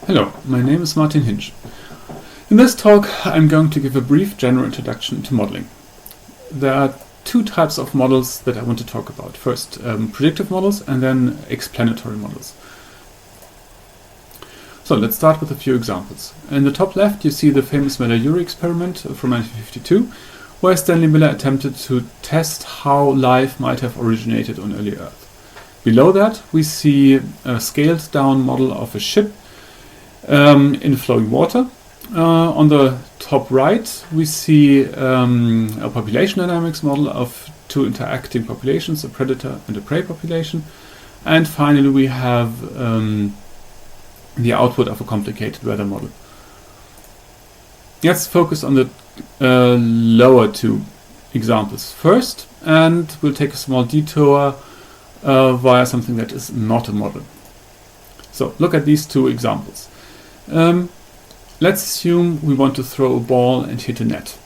Hello, my name is Martin Hinsch. In this talk I'm going to give a brief general introduction to modeling. There are two types of models that I want to talk about. First, predictive models and then explanatory models. So let's start with a few examples. In the top left you see the famous Miller-Urey experiment from 1952, where Stanley Miller attempted to test how life might have originated on early Earth. Below that we see a scaled down model of a ship in flowing water. On the top right we see a population dynamics model of two interacting populations, a predator and a prey population. And finally we have the output of a complicated weather model. Let's focus on the lower two examples first, and we'll take a small detour via something that is not a model. So look at these two examples. Let's assume we want to throw a ball and hit a net.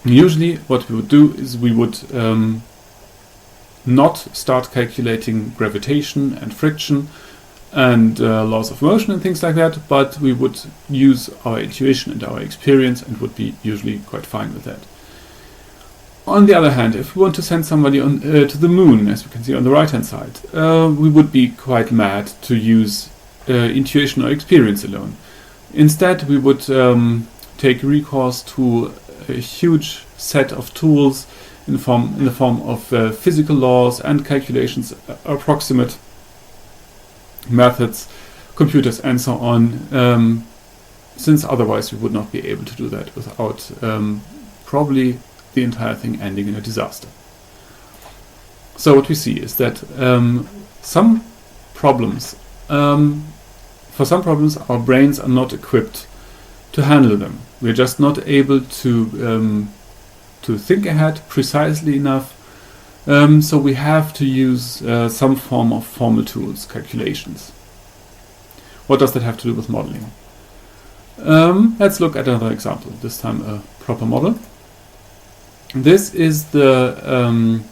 Usually what we would do is we would not start calculating gravitation and friction and laws of motion and things like that, but we would use our intuition and our experience and would be usually quite fine with that. On the other hand, if we want to send somebody on to the moon, as we can see on the right hand side, we would be quite mad to use intuition or experience alone. Instead we would take recourse to a huge set of tools in the form of physical laws and calculations, approximate methods, computers and so on, since otherwise we would not be able to do that without probably the entire thing ending in a disaster. So what we see is that for some problems our brains are not equipped to handle them. We're just not able to think ahead precisely enough. So we have to use some form of formal tools, calculations. What does that have to do with modeling? Let's look at another example, this time a proper model. This is the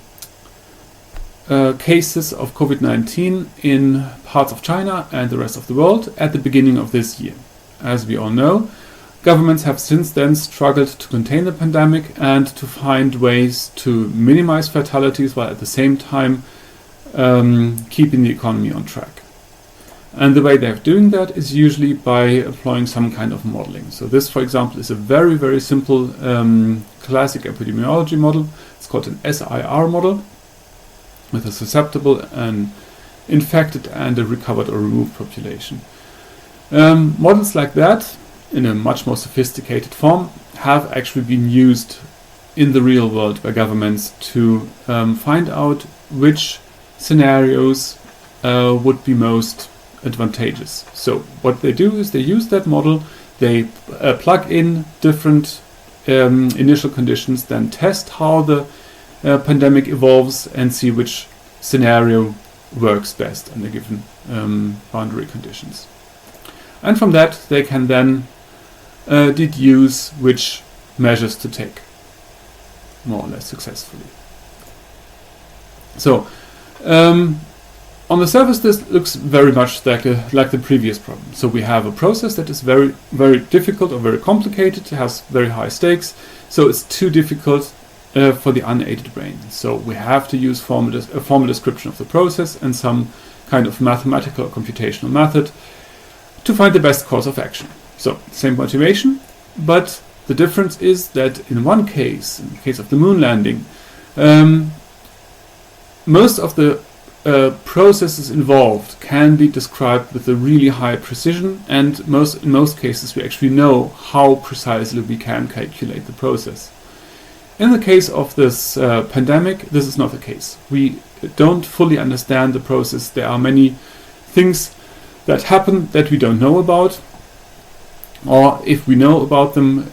cases of COVID-19 in parts of China and the rest of the world at the beginning of this year. As we all know, governments have since then struggled to contain the pandemic and to find ways to minimize fatalities while at the same time keeping the economy on track. And the way they are doing that is usually by employing some kind of modeling. So this, for example, is a very, very simple classic epidemiology model. It's called an SIR model, with a susceptible, an infected and a recovered or removed population. Models like that, in a much more sophisticated form, have actually been used in the real world by governments to find out which scenarios would be most advantageous. So what they do is they use that model, they plug in different initial conditions, then test how the pandemic evolves and see which scenario works best under given boundary conditions. And from that they can then deduce which measures to take, more or less successfully. So on the surface this looks very much like the previous problem. So we have a process that is very, very difficult or very complicated, it has very high stakes, so it's too difficult for the unaided brain. So we have to use a formal description of the process and some kind of mathematical or computational method to find the best course of action. So same motivation, but the difference is that in one case, in the case of the moon landing, most of the processes involved can be described with a really high precision, and in most cases we actually know how precisely we can calculate the process. In the case of this pandemic, this is not the case. We don't fully understand the process. There are many things that happen that we don't know about, or if we know about them,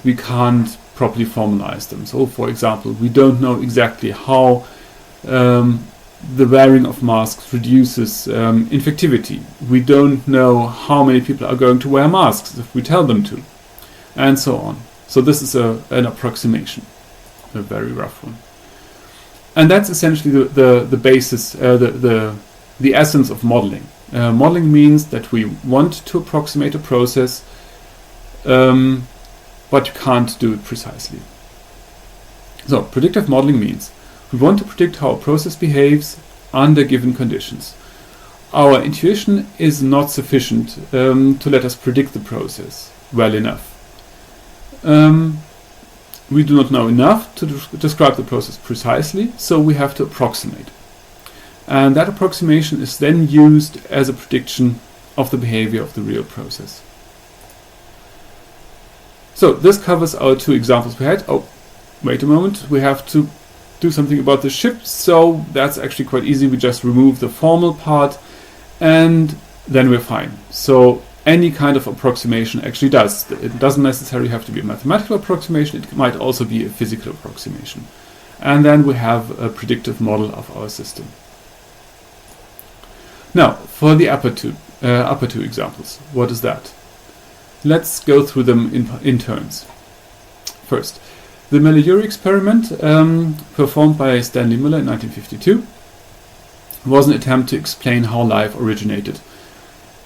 we can't properly formalize them. So, for example, we don't know exactly how the wearing of masks reduces infectivity. We don't know how many people are going to wear masks if we tell them to, and so on. So this is an approximation, a very rough one. And that's essentially the basis, the essence of modeling. Modeling means that we want to approximate a process, but you can't do it precisely. So, predictive modeling means we want to predict how a process behaves under given conditions. Our intuition is not sufficient to let us predict the process well enough. We do not know enough to describe the process precisely, so we have to approximate. And that approximation is then used as a prediction of the behavior of the real process. So this covers our two examples we had. Oh, wait a moment, we have to do something about the ship, so that's actually quite easy. We just remove the formal part and then we're fine. So any kind of approximation actually does. It doesn't necessarily have to be a mathematical approximation, it might also be a physical approximation. And then we have a predictive model of our system. Now, for the upper two examples, what is that? Let's go through them in turns. First, the Miller-Urey experiment, performed by Stanley Miller in 1952, was an attempt to explain how life originated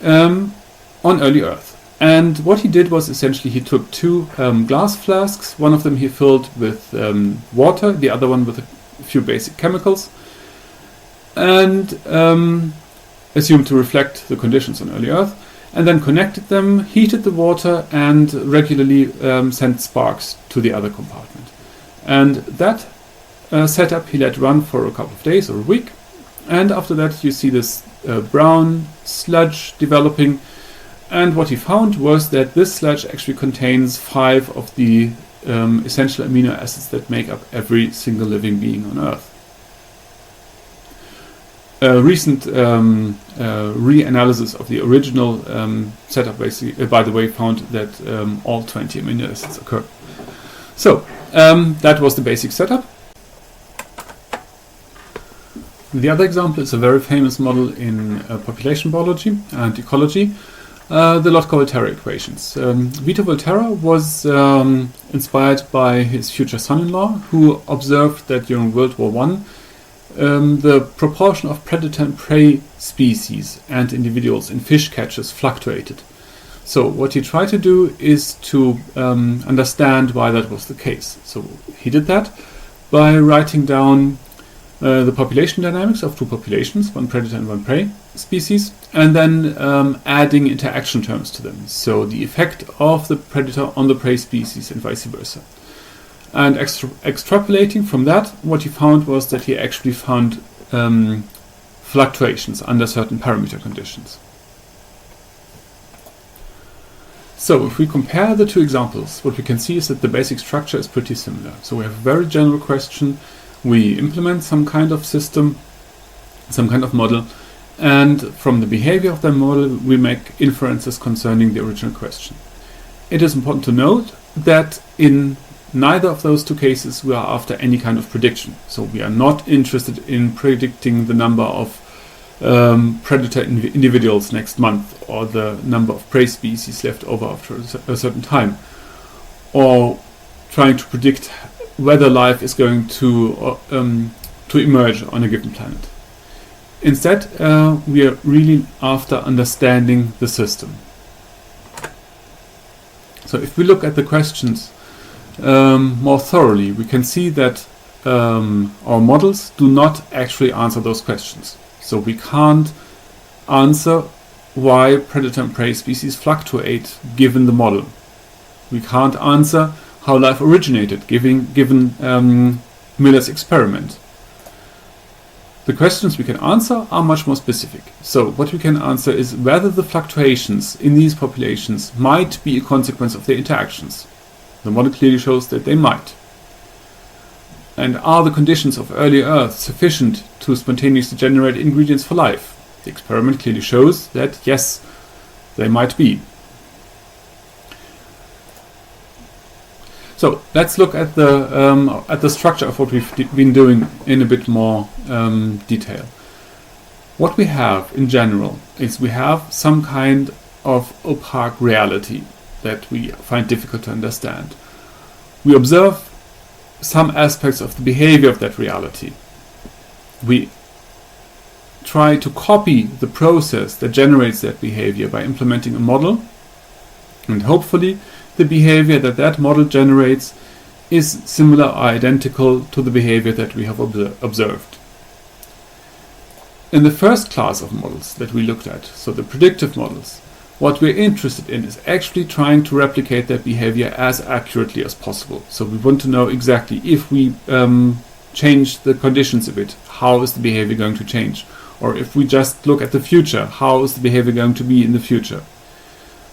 on early Earth. And what he did was essentially he took two glass flasks, one of them he filled with water, the other one with a few basic chemicals, and assumed to reflect the conditions on early Earth, and then connected them, heated the water, and regularly sent sparks to the other compartment. And that setup he let run for a couple of days or a week, and after that you see this brown sludge developing, and what he found was that this sludge actually contains 5 of the essential amino acids that make up every single living being on Earth. A recent reanalysis of the original setup, basically, by the way, found that all 20 amino acids occur. So that was the basic setup. The other example is a very famous model in population biology and ecology, the Lotka-Volterra equations. Vito Volterra was inspired by his future son-in-law, who observed that during World War I, the proportion of predator and prey species and individuals in fish catches fluctuated. So what he tried to do is to understand why that was the case. So he did that by writing down the population dynamics of two populations, one predator and one prey species, and then adding interaction terms to them. So the effect of the predator on the prey species and vice versa. And extrapolating from that, what he found was that he actually found fluctuations under certain parameter conditions. So if we compare the two examples, what we can see is that the basic structure is pretty similar. So we have a very general question, we implement some kind of system, some kind of model, and from the behavior of the model we make inferences concerning the original question. It is important to note that in neither of those two cases we are after any kind of prediction. So we are not interested in predicting the number of predator individuals next month, or the number of prey species left over after a certain time, or trying to predict whether life is going to emerge on a given planet. Instead, we are really after understanding the system. So if we look at the questions more thoroughly, we can see that our models do not actually answer those questions. So we can't answer why predator and prey species fluctuate given the model. We can't answer how life originated given Miller's experiment. The questions we can answer are much more specific. So what we can answer is whether the fluctuations in these populations might be a consequence of their interactions. The model clearly shows that they might. And are the conditions of early Earth sufficient to spontaneously generate ingredients for life? The experiment clearly shows that yes, they might be. So let's look at the structure of what we've been doing in a bit more detail. What we have in general is we have some kind of opaque reality that we find difficult to understand. We observe some aspects of the behavior of that reality. We try to copy the process that generates that behavior by implementing a model, and hopefully the behavior that that model generates is similar or identical to the behavior that we have observed. In the first class of models that we looked at, so the predictive models, what we're interested in is actually trying to replicate that behavior as accurately as possible. So we want to know exactly if we change the conditions a bit, how is the behavior going to change? Or if we just look at the future, how is the behavior going to be in the future?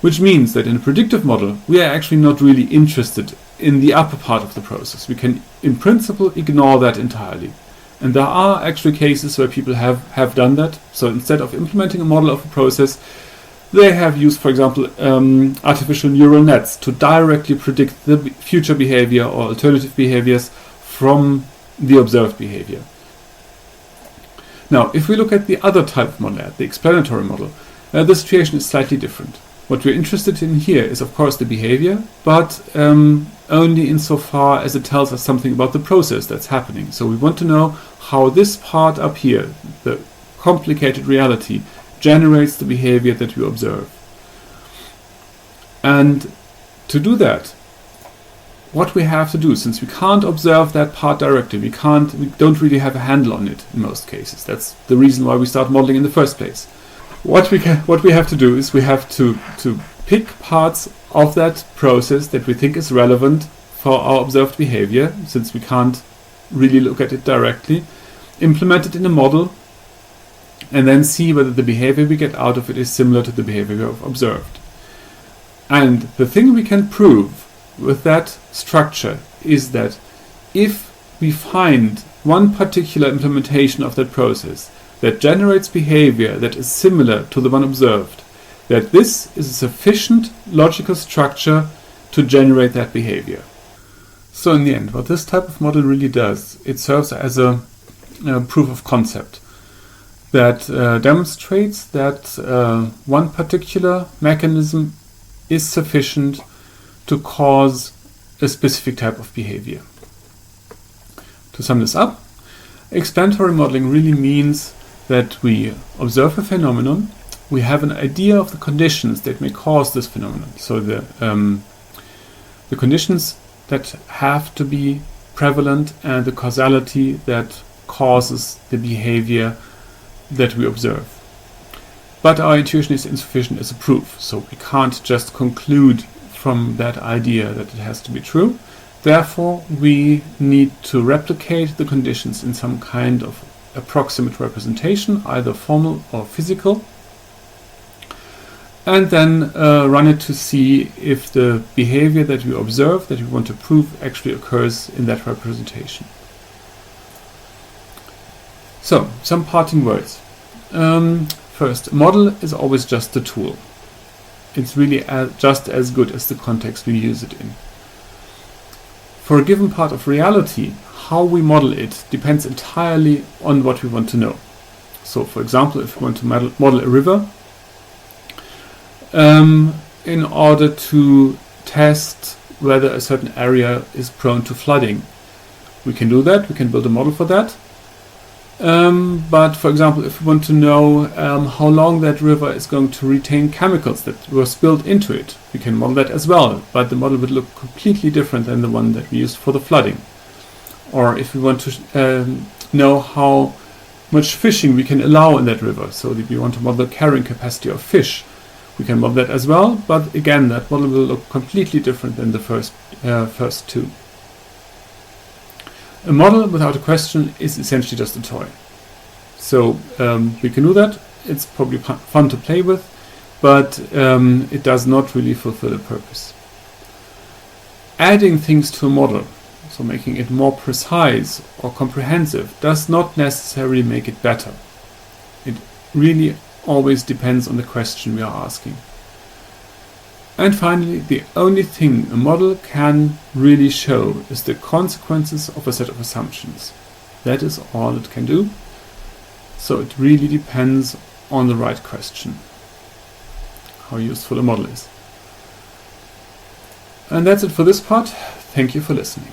Which means that in a predictive model, we are actually not really interested in the upper part of the process. We can, in principle, ignore that entirely. And there are actually cases where people have done that. So instead of implementing a model of a process, they have used, for example, artificial neural nets to directly predict the future behavior or alternative behaviors from the observed behavior. Now, if we look at the other type of model, the explanatory model, the situation is slightly different. What we're interested in here is, of course, the behavior, but only insofar as it tells us something about the process that's happening. So we want to know how this part up here, the complicated reality, generates the behavior that we observe. And to do that, what we have to do, since we can't observe that part directly, we don't really have a handle on it in most cases. That's the reason why we start modeling in the first place. What we have to do is we have to pick parts of that process that we think is relevant for our observed behavior, since we can't really look at it directly, implement it in a model, and then see whether the behavior we get out of it is similar to the behavior we have observed. And the thing we can prove with that structure is that if we find one particular implementation of that process that generates behavior that is similar to the one observed, that this is a sufficient logical structure to generate that behavior. So in the end, what this type of model really does, it serves as a proof of concept that demonstrates that one particular mechanism is sufficient to cause a specific type of behavior. To sum this up, explanatory modeling really means that we observe a phenomenon, we have an idea of the conditions that may cause this phenomenon. So the conditions that have to be prevalent and the causality that causes the behavior that we observe. But our intuition is insufficient as a proof, so we can't just conclude from that idea that it has to be true. Therefore, we need to replicate the conditions in some kind of approximate representation, either formal or physical, and then run it to see if the behavior that we observe, that we want to prove, actually occurs in that representation. So, some parting words. First, a model is always just a tool. It's really just as good as the context we use it in. For a given part of reality, how we model it depends entirely on what we want to know. So, for example, if we want to model a river, in order to test whether a certain area is prone to flooding, we can do that, we can build a model for that. But for example, if we want to know how long that river is going to retain chemicals that were spilled into it, we can model that as well, but the model would look completely different than the one that we used for the flooding. Or if we want to know how much fishing we can allow in that river, so that we want to model the carrying capacity of fish, we can model that as well, but again, that model will look completely different than the first two. A model without a question is essentially just a toy. So we can do that. It's probably fun to play with, but it does not really fulfill a purpose. Adding things to a model, so making it more precise or comprehensive, does not necessarily make it better. It really always depends on the question we are asking. And finally, the only thing a model can really show is the consequences of a set of assumptions. That is all it can do. So it really depends on the right question, how useful a model is. And that's it for this part. Thank you for listening.